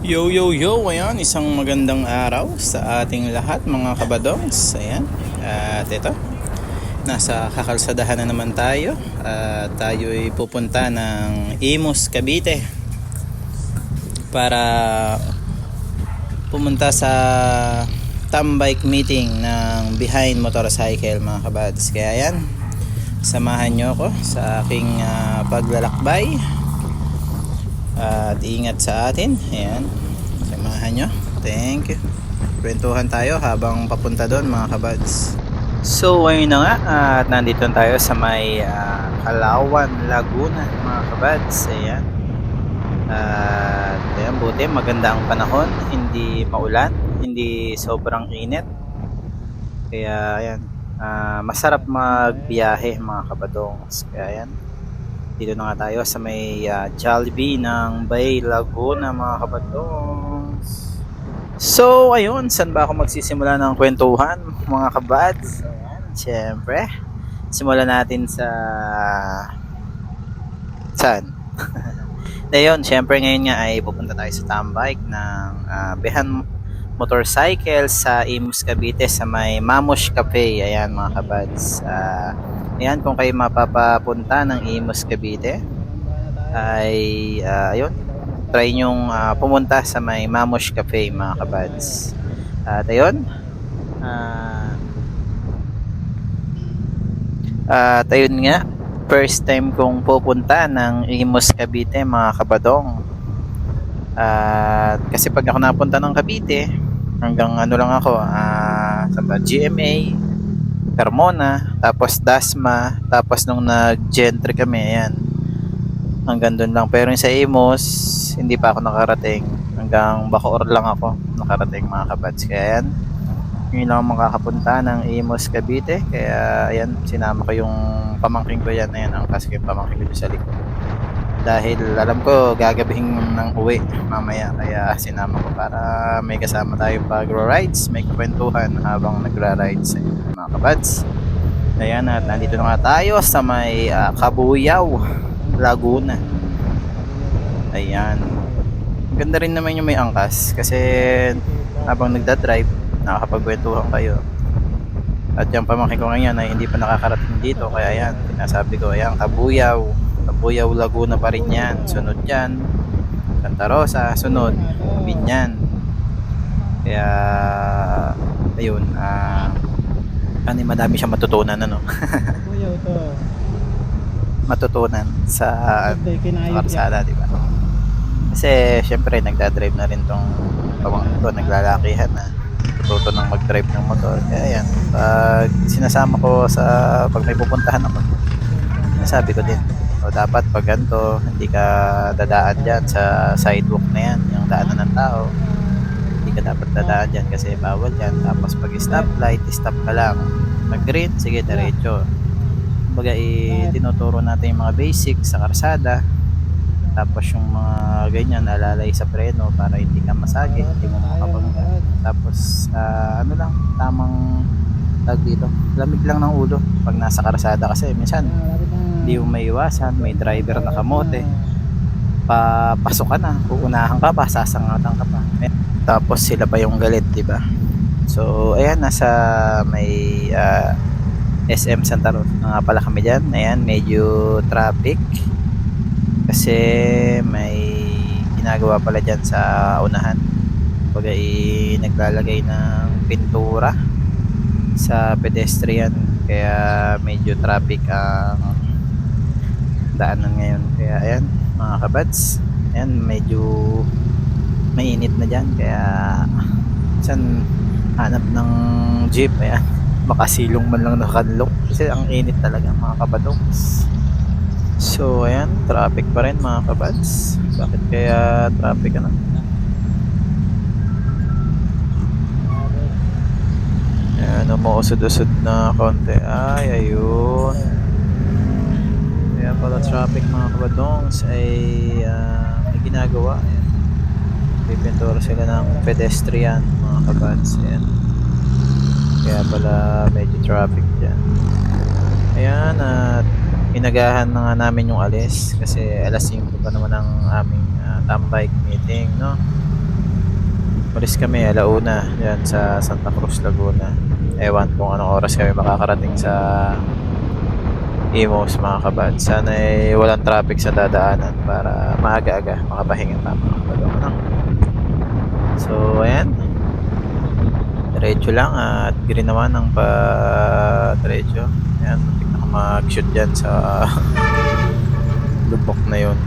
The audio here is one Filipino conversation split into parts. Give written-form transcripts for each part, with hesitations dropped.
Yo yo yo, ayan, isang magandang araw sa ating lahat mga kabadongs. Ayan, at ito, nasa kakalsadahan na naman tayo. At tayo ay pupunta ng Imus, Cavite para pumunta sa tambike meeting ng Behind Motorcycle mga kabads. Kaya ayan, samahan nyo ako sa aking paglalakbay at ingat sa atin. Ayan, samahan nyo. Thank you. Kwentuhan tayo habang papunta doon mga kabads. So ayun na nga, at nandito tayo sa may Calauan, Laguna mga kabads. Ayan. At ayan, buti maganda ang panahon, hindi maulan, hindi sobrang init. Kaya ayan, masarap magbiyahe mga kabadongs. Kaya ayan, dito na nga tayo sa may Jollibee ng Bay Laguna mga kabadongs. So ayun, saan ba ako magsisimula ng kwentuhan mga kabads? Ayan, syempre simulan natin sa saan? Ayun, syempre ngayon nga ay pupunta tayo sa tambike ng Behind Motorcycle sa Imus, Cavite sa may Mamush Cafe. Ayan mga kabads. Ayan, kung kayo mapapapunta ng Imus, Cavite ay ayun, try nyong pumunta sa may Mamush Cafe mga kabads. At ayun, ayun nga, first time kong pupunta ng Imus, Cavite mga kabadong. Kasi pag ako napunta ng Cavite, hanggang ano lang ako, GMA, Carmona, tapos Dasma, tapos nung nag-gentry kami, ayan, hanggang doon lang. Pero yung sa Imus, hindi pa ako nakarating. Hanggang Bacoor lang ako nakarating mga kabads. Kaya ayan, yun lang makakapunta ng Imus, Cavite. Kaya ayan, sinama ko yung pamangking ko yan. Ayan, ang kasi yung pamangking ko sa likod. Dahil alam ko gagabihin ng uwi mamaya, kaya sinama ko para may kasama tayo pag-rides, may kwentuhan habang nagra-rides mga kabads. Ayan, at nandito na nga tayo sa may Cabuyao, Laguna. Ayan, ganda rin naman yung may angkas kasi habang nagda-drive nakakapagkwentuhan kayo. At yung pamangkin ko ngayon ay hindi pa nakakarating dito, kaya ayan, sinasabi ko, ayan, Cabuyao, Laguna pa rin yan. Sunod yan Santa Rosa, sunod Binyan. Kaya ayun, madami siyang matutunan matutunan sa karsada, diba? Kasi syempre nagdadrive na rin tong pamangkin ko, naglalakihan na, natuto nang mag-drive ng motor. Kaya yan, pag sinasama ko sa pag may pupuntahan ako, sabi ko din, o dapat pag ganito, hindi ka dadaan dyan sa sidewalk na yan, yung daanan ng tao. Hindi ka dapat dadaan dyan kasi bawal yan. Tapos pag stoplight, stop ka lang. Pag green, sige, diretso. Kumbaga, tinuturo natin yung mga basics sa karsada. Tapos yung mga ganyan, alalay sa preno para hindi ka masagi, hindi mo makapagka. Tapos tamang dito, lamig lang ng ulo pag nasa karsada kasi minsan hindi mo maiwasan, may driver na kamote, papasok ka na, uunahan ka pa, sasangatan ka pa, tapos sila pa yung galit, diba? So ayan, nasa may SM Santa Rosa nga pala kami dyan. Ayan, medyo traffic kasi may ginagawa pala dyan sa unahan. Pag naglalagay ng pintura sa pedestrian, kaya medyo traffic ang daanan ngayon. Kaya ayan mga kabads, ayan, medyo mainit na dyan, kaya saan hanap ng jeep, ayan, makasilong man lang nakadlok kasi ang init talaga mga kabadogs. So ayan, traffic pa rin mga kabads. Bakit kaya traffic ayan, umuusod-usod na konti. Ay, ayun, kaya pala traffic mga kabadongs ay may ginagawa. Ayan, pipintura sila ng pedestrian mga kabads. Ayan, kaya pala medyo traffic dyan. Ayan, at inagahan na nga namin yung alis kasi alas 5 pa naman ang aming tambike meeting, no? Malis kami alauna yan sa Santa Cruz, Laguna. Ewan kung anong oras kami makakarating sa Imus mga kabad. Sana walang traffic sa dadaanan para maaga-aga makapahinga pa mga kabad. Ano? So ayan, diretso lang at green naman ang pa-diretso. Ayan, muntik na mag-shoot dyan sa lubok na yun.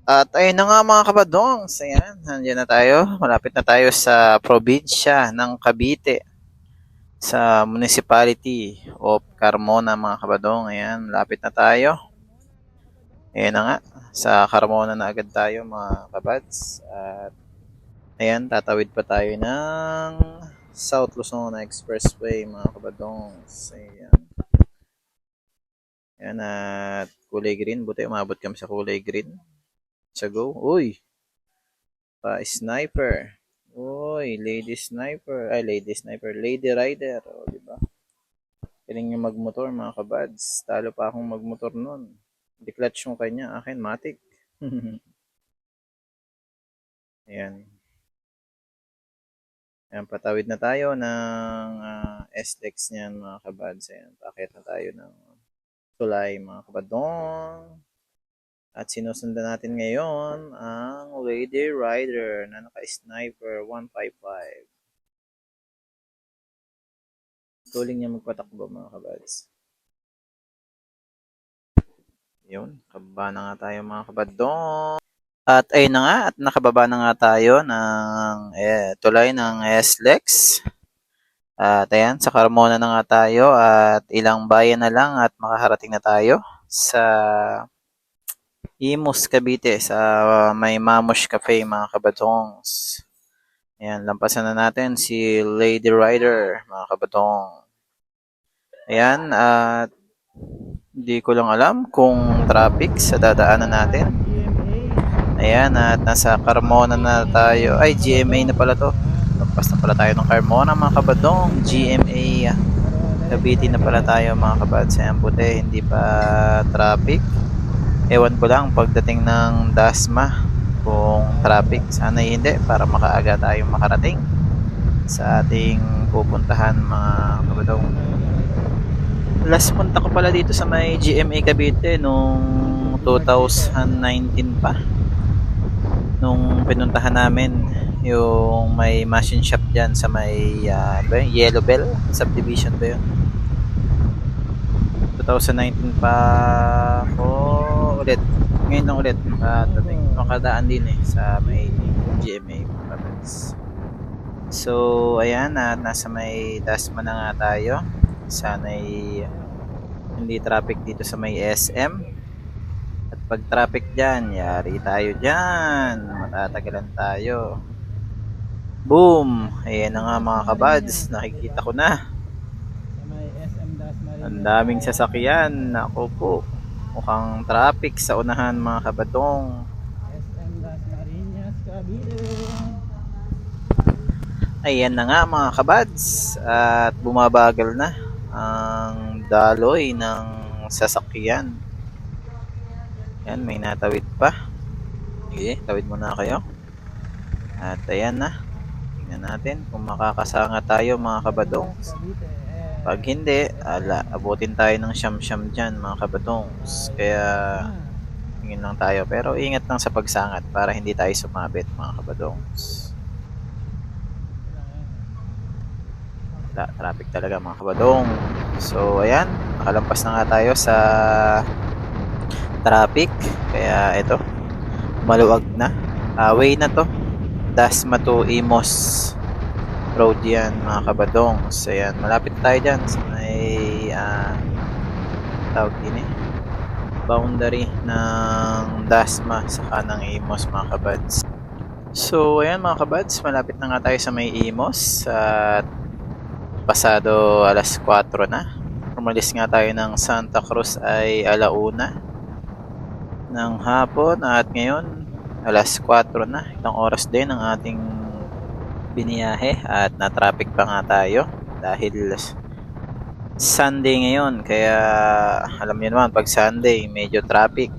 At ayun na nga mga kabadongs, ayan, nandiyan na tayo. Malapit na tayo sa probinsya ng Cavite, sa municipality of Carmona mga kabadong. Ayan, malapit na tayo. Ayan na nga, sa Carmona na agad tayo mga kabads. At ayan, tatawid pa tayo ng South Luzon Expressway mga kabadongs. Ayan. Ayan, at kulay green. Buti umabot kami sa kulay green. Sa go. Uy! Pa-sniper. Uy, lady sniper. Ay, lady sniper. Lady rider. O, diba? Piling nyo magmotor mga kabads. Talo pa akong magmotor nun. Hindi clutch yung kanya. Akin, matic. Ayan. Ayan, patawid na tayo ng SLEX niyan mga kabads. Ayan, pakit na tayo ng tulay mga kabadong. At sinusundan natin ngayon ang Lady Rider na naka-sniper 155. Tuling niya magpatakbo mga kabads. Yun, kababa na nga tayo mga kabadong. At ayun na nga, at nakababa na nga tayo ng tulay ng SLEX. At ayan, sa Carmona na nga tayo at ilang bayan na lang at makaharating na tayo sa Imus, Cavite, sa may Mamosh Cafe mga kabadongs. Ayan, lampasan na natin si Lady Rider mga kabadong. Ayan, at hindi ko lang alam kung traffic sa dadaanan natin. Ayan, at nasa Carmona na tayo. Ay, GMA na pala to. Lampas na pala tayo ng Carmona mga kabadong. GMA Cavite na pala tayo mga kabads. Ayan, puti, hindi pa traffic. Ewan ko lang pagdating ng Dasma kung traffic. Sana hindi para makaaga tayong makarating sa ating pupuntahan mga kabadong. Last punta ko pala dito sa may GMA Cavite nung 2019 pa. Nung pinuntahan namin yung may machine shop dyan sa may Yellow Bell subdivision ba yun? 2019 pa ako ulit. Ngayon lang ulit makadaan din sa may GMA. So ayan, nasa may Dasma na nga tayo. Sana'y hindi traffic dito sa may SM. At pag traffic dyan, yari tayo dyan. Matatagalan tayo. Boom! Ayan na nga mga kabads, nakikita ko na. Ang daming sasakyan. Ako po, mukhang traffic sa unahan mga kabadong. Ayan na nga mga kabads, at bumabagal na ang daloy ng sasakyan. Ayan, may natawid pa. Sige, tawid muna kayo. At ayan na, tingnan natin kung makakasanga tayo mga kabadong. Pag hindi, abutin tayo ng siyam-siyam dyan mga kabadongs. Kaya tingin lang tayo. Pero ingat lang sa pagsangat para hindi tayo sumabit mga kabadongs. Traffic talaga mga kabadong. So ayan, nakalampas na nga tayo sa traffic. Kaya ito, maluwag na. Way na to. Dasma to Imus Road yan mga kabadong. So ayan, malapit tayo dyan sa may tawag din boundary ng Dasma saka ng Imus mga kabads. So ayan mga kabads, malapit na nga tayo sa may Imus at pasado alas 4 na. Umalis nga tayo ng Santa Cruz ay alauna ng hapon at ngayon alas 4 na. Ilang oras din ang ating biniyahe at na-traffic pa nga tayo dahil Sunday ngayon, kaya alam niyo naman pag Sunday medyo traffic.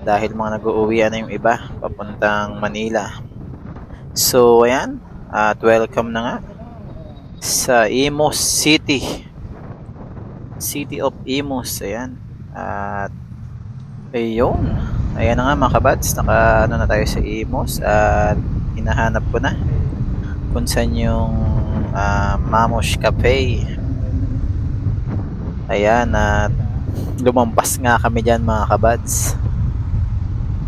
dahil mga nag-uuwian na yung iba papuntang Manila. So ayan, at welcome na nga sa Imus City. City of Imus, ayan. At ayun, ayan na nga mga kabads, naka ano na tayo sa Imus at hinahanap ko na kung saan yung Mamosh Cafe. Ayan, at lumampas nga kami dyan mga kabads.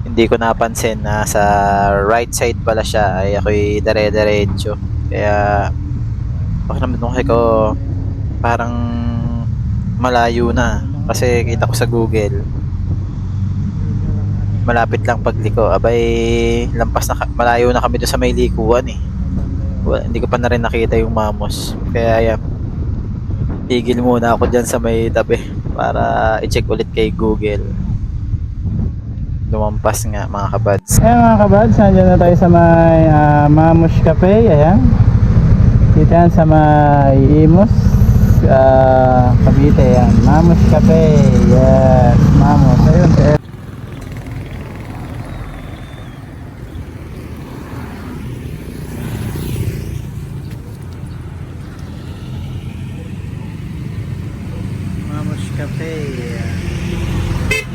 Hindi ko napansin na sa right side pala siya ay ako'y dire-diretso. Kaya pakiramdam ko parang malayo na kasi kita ko sa Google malapit lang pagliko. Abay, lampas na malayo na kami doon sa may likuan eh. Hindi ko pa na rin nakita yung Mamos. Kaya yan, tigil muna ako dyan sa may tabi para i-check ulit kay Google. Lumampas nga mga kabads. Ayan mga kabads, nandiyan na tayo sa may Mamosh Cafe. Ayan, dito yan sa may Imus, Cavite. Ayan, Mamosh Cafe. Yes, Mamosh. Ayun, Mamosh Cafe. Ayan.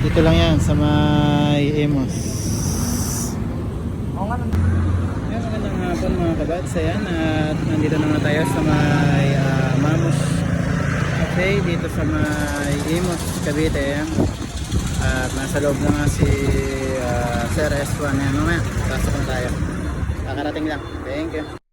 Dito lang yan sa may Imus. Ayan, magandang hapon mga kabads. Ayan, at nandito na nga tayo sa may Mamosh Cafe dito sa may Imus, Cavite. Ayan. At nasa loob na nga si Sir S1. Ayan, mamaya pasok na tayo. Kakarating lang. Thank you.